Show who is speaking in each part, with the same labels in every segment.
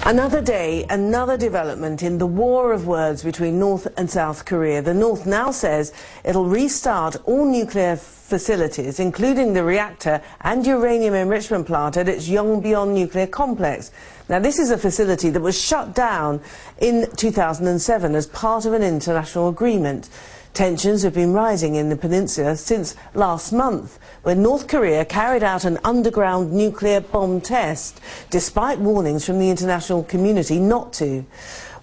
Speaker 1: Another day, another development in the war of words between North and South Korea. The North now says it'll restart all nuclear facilities, including the reactor and uranium enrichment plant at its Yongbyon nuclear complex. Now, this is a facility that was shut down in 2007 as part of an international agreement. Tensions have been rising in the peninsula since last month, when North Korea carried out an underground nuclear bomb test, despite warnings from the international community not to.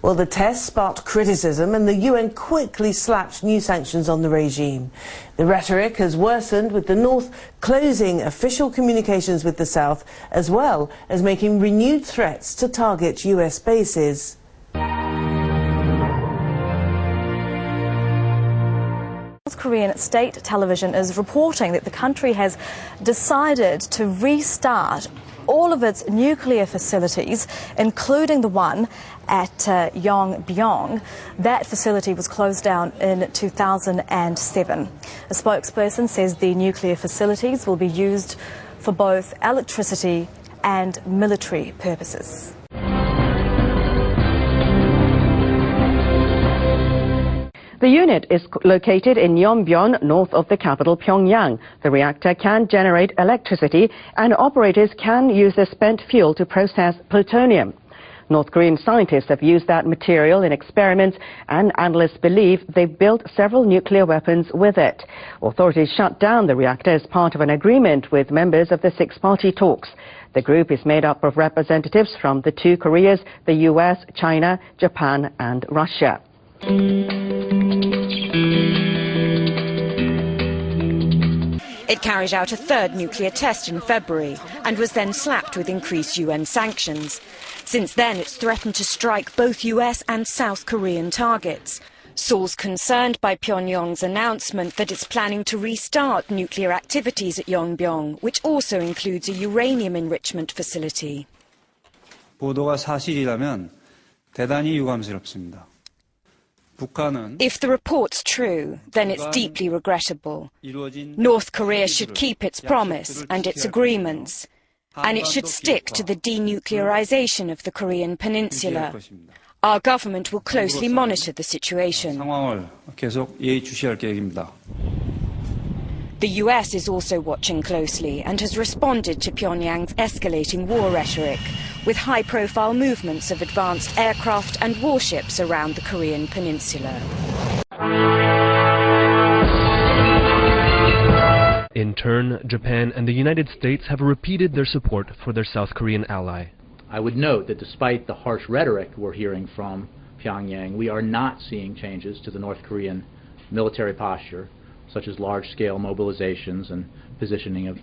Speaker 1: Well, the test sparked criticism, and the UN quickly slapped new sanctions on the regime. The rhetoric has worsened, with the North closing official communications with the South, as well as making renewed threats to target US bases.
Speaker 2: South Korean state television is reporting that the country has decided to restart all of its nuclear facilities, including the one at Yongbyon. That facility was closed down in 2007. A spokesperson says the nuclear facilities will be used for both electricity and military purposes.
Speaker 3: The unit is located in Yongbyon, north of the capital Pyongyang. The reactor can generate electricity, and operators can use the spent fuel to process plutonium. North Korean scientists have used that material in experiments, and analysts believe they've built several nuclear weapons with it. Authorities shut down the reactor as part of an agreement with members of the six-party talks. The group is made up of representatives from the two Koreas, the US, China, Japan, and Russia.
Speaker 4: It carried out a third nuclear test in February and was then slapped with increased UN sanctions. Since then, it's threatened to strike both US and South Korean targets. Seoul's concerned by Pyongyang's announcement that it's planning to restart nuclear activities at Yongbyon, which also includes a uranium enrichment facility.
Speaker 5: 보도가 사실이라면 대단히 유감스럽습니다.
Speaker 4: If the report's true, then it's deeply regrettable. North Korea should keep its promise and its agreements, and it should stick to the denuclearization of the Korean peninsula. Our government will closely monitor the situation. The US is also watching closely and has responded to Pyongyang's escalating war rhetoric, with high-profile movements of advanced aircraft and warships around the Korean peninsula.
Speaker 6: In turn, Japan and the United States have repeated their support for their South Korean ally.
Speaker 7: I would note that despite the harsh rhetoric we're hearing from Pyongyang, we are not seeing changes to the North Korean military posture, such as large-scale mobilizations and positioning of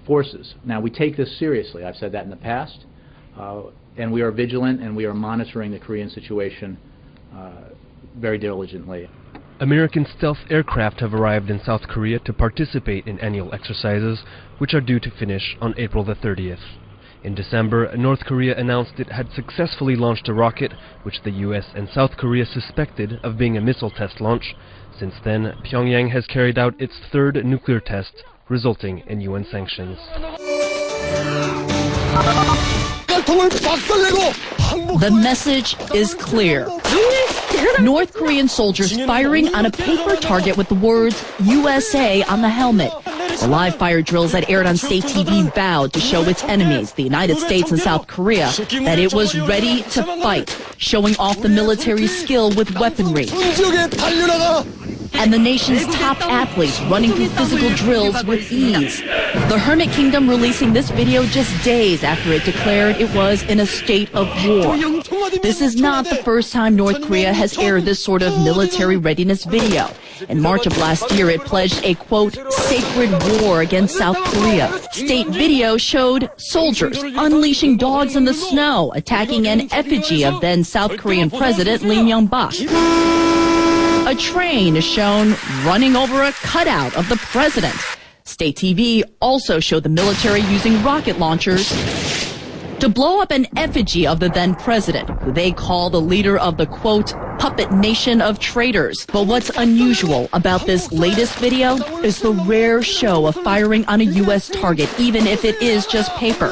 Speaker 7: forces. Now, we take this seriously. I've said that in the past. And we are vigilant, and we are monitoring the Korean situation very diligently.
Speaker 6: American stealth aircraft have arrived in South Korea to participate in annual exercises, which are due to finish on April the 30th. In December, North Korea announced it had successfully launched a rocket, which the US and South Korea suspected of being a missile test launch. Since then, Pyongyang has carried out its third nuclear test, resulting in UN sanctions.
Speaker 8: The message is clear. North Korean soldiers firing on a paper target with the words USA on the helmet. The live fire drills that aired on state TV vowed to show its enemies, the United States and South Korea, that it was ready to fight, showing off the military skill with weaponry. And the nation's top athletes running through physical drills with ease. The Hermit Kingdom releasing this video just days after it declared it was in a state of war. This is not the first time North Korea has aired this sort of military readiness video. In March of last year, it pledged a, quote, sacred war against South Korea. State video showed soldiers unleashing dogs in the snow, attacking an effigy of then South Korean President Lee Myung-bak. A train is shown running over a cutout of the president. State TV also showed the military using rocket launchers to blow up an effigy of the then president, who they call the leader of the, quote, puppet nation of traitors. But what's unusual about this latest video is the rare show of firing on a U.S. target, even if it is just paper.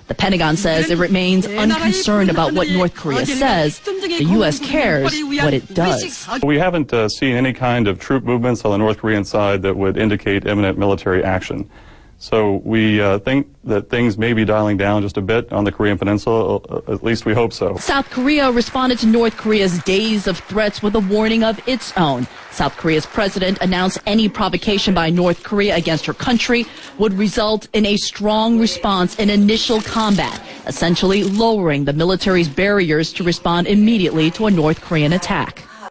Speaker 8: The Pentagon says it remains unconcerned about what North Korea says. The U.S. cares what it does.
Speaker 9: We haven't seen any kind of troop movements on the North Korean side that would indicate imminent military action. So we think that things may be dialing down just a bit on the Korean Peninsula. At least we hope so.
Speaker 8: South Korea responded to North Korea's days of threats with a warning of its own. South Korea's president announced any provocation by North Korea against her country would result in a strong response in initial combat, essentially lowering the military's barriers to respond immediately to a North Korean attack.